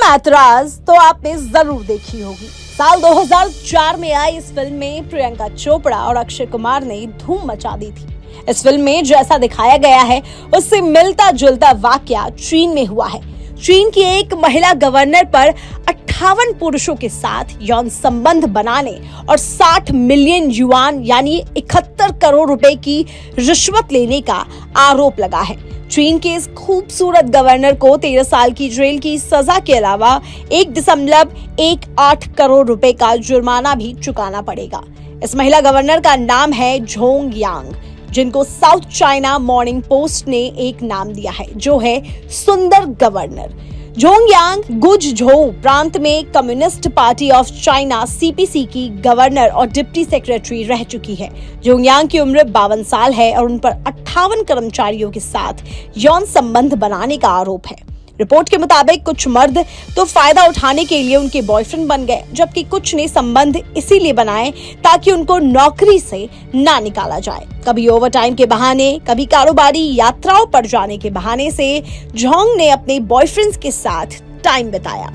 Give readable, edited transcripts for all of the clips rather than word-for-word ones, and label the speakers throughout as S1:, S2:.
S1: ऐतराज तो आपने जरूर देखी होगी। साल 2004 में आई इस फिल्म में प्रियंका चोपड़ा और अक्षय कुमार ने धूम मचा दी थी। इस फिल्म में जैसा दिखाया गया है उससे मिलता जुलता वाकया चीन में हुआ है। चीन की एक महिला गवर्नर पर 58 पुरुषों के साथ यौन संबंध बनाने और 60 मिलियन युआन यानी 71 करोड़ रुपए की रिश्वत लेने का आरोप लगा है। चीन के इस खूबसूरत गवर्नर को 13 साल की जेल की सजा के अलावा 1.18 करोड़ रुपए का जुर्माना भी चुकाना पड़ेगा। इस महिला गवर्नर का नाम है झोंग यांग, जिनको साउथ चाइना मॉर्निंग पोस्ट ने एक नाम दिया है जो है सुंदर गवर्नर। झोंग यांग गुजझोउ प्रांत में communist party of China CPC की गवर्नर और डिप्टी सेक्रेटरी रह चुकी है। झोंग यांग की उम्र 52 साल है और उन पर 58 कर्मचारियों के साथ यौन संबंध बनाने का आरोप है। रिपोर्ट के मुताबिक कुछ मर्द तो फायदा उठाने के लिए उनके बॉयफ्रेंड बन गए, जबकि कुछ ने संबंध इसीलिए बनाए ताकि उनको नौकरी से ना निकाला जाए। कभी ओवरटाइम के बहाने, कभी कारोबारी यात्राओं पर जाने के बहाने से झोंग ने अपने बॉयफ्रेंड्स के साथ टाइम बिताया।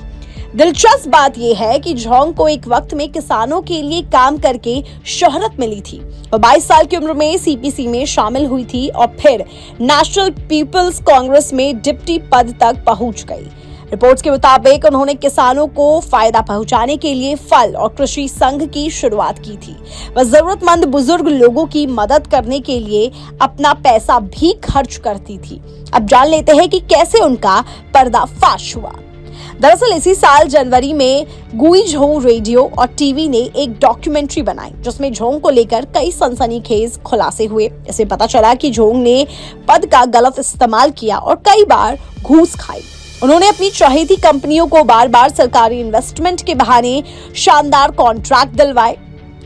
S1: दिलचस्प बात यह है कि झोंग को एक वक्त में किसानों के लिए काम करके शोहरत मिली थी। वह 22 साल की उम्र में सीपीसी में शामिल हुई थी और फिर नेशनल पीपल्स कांग्रेस में डिप्टी पद तक पहुंच गई। रिपोर्ट्स के मुताबिक उन्होंने किसानों को फायदा पहुंचाने के लिए फल और कृषि संघ की शुरुआत की थी। वह जरूरतमंद बुजुर्ग लोगों की मदद करने के लिए अपना पैसा भी खर्च करती थी। अब जान लेते हैं कि कैसे उनका पर्दाफाश हुआ। दरअसल इसी साल जनवरी में गुइझोउ रेडियो और टीवी ने एक डॉक्यूमेंट्री बनाई जिसमें झोंग को लेकर कई सनसनीखेज खुलासे हुए। इसे पता चला कि झोंग ने पद का गलत इस्तेमाल किया और कई बार घूस खाई। उन्होंने अपनी चहेती कंपनियों को बार बार सरकारी इन्वेस्टमेंट के बहाने शानदार कॉन्ट्रैक्ट दिलवाए।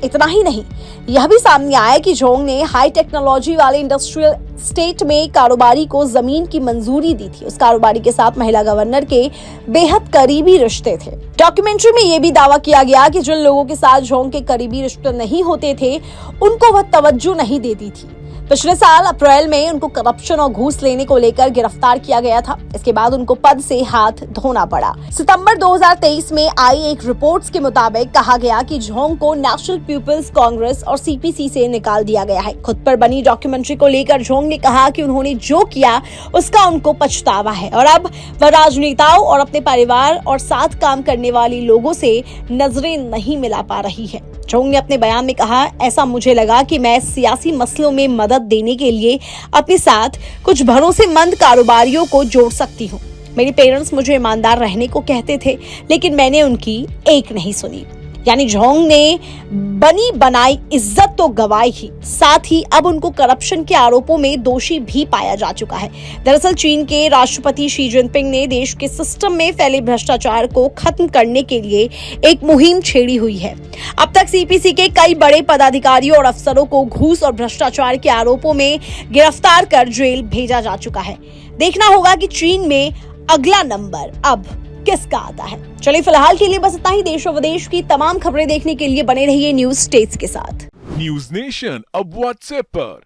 S1: इतना ही नहीं, यह भी सामने आया कि झोंग ने हाई टेक्नोलॉजी वाले इंडस्ट्रियल स्टेट में कारोबारी को जमीन की मंजूरी दी थी। उस कारोबारी के साथ महिला गवर्नर के बेहद करीबी रिश्ते थे। डॉक्यूमेंट्री में यह भी दावा किया गया कि जिन लोगों के साथ झोंग के करीबी रिश्ते नहीं होते थे उनको वह तवज्जो नहीं देती थी। पिछले साल अप्रैल में उनको करप्शन और घूस लेने को लेकर गिरफ्तार किया गया था। इसके बाद उनको पद से हाथ धोना पड़ा। सितंबर 2023 में आई एक रिपोर्ट्स के मुताबिक कहा गया कि झोंग को नेशनल पीपल्स कांग्रेस और सीपीसी से निकाल दिया गया है। खुद पर बनी डॉक्यूमेंट्री को लेकर झोंग ने कहा कि उन्होंने जो किया उसका उनको पछतावा है और अब वह राजनेताओं और अपने परिवार और साथ काम करने वाले लोगों से नजरें नहीं मिला पा रही है। झोंग ने अपने बयान में कहा, ऐसा मुझे लगा कि मैं सियासी मसलों में मदद देने के लिए अपने साथ कुछ भरोसेमंद कारोबारियों को जोड़ सकती हूँ। मेरे पेरेंट्स मुझे ईमानदार रहने को कहते थे, लेकिन मैंने उनकी एक नहीं सुनी। यानी झोंग ने बनी बनाई इज्जत तो गंवाई ही, साथ ही अब उनको करप्शन के आरोपों में दोषी भी पाया जा चुका है। दरअसल चीन के राष्ट्रपति शी जिनपिंग ने देश के सिस्टम में फैले भ्रष्टाचार को खत्म करने के लिए एक मुहिम छेड़ी हुई है। अब तक सीपीसी के कई बड़े पदाधिकारियों और अफसरों को घूस और भ्रष्टाचार के आरोपों में गिरफ्तार कर जेल भेजा जा चुका है। देखना होगा कि चीन में अगला नंबर अब किसका आता है। चलिए फिलहाल के लिए बस इतना ही। देश और विदेश की तमाम खबरें देखने के लिए बने रहिए न्यूज स्टेट्स के साथ।
S2: न्यूज नेशन अब व्हाट्सएप पर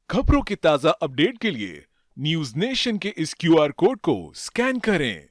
S2: खबरों की ताजा अपडेट के लिए न्यूज नेशन के इस क्यूआर कोड को स्कैन करें।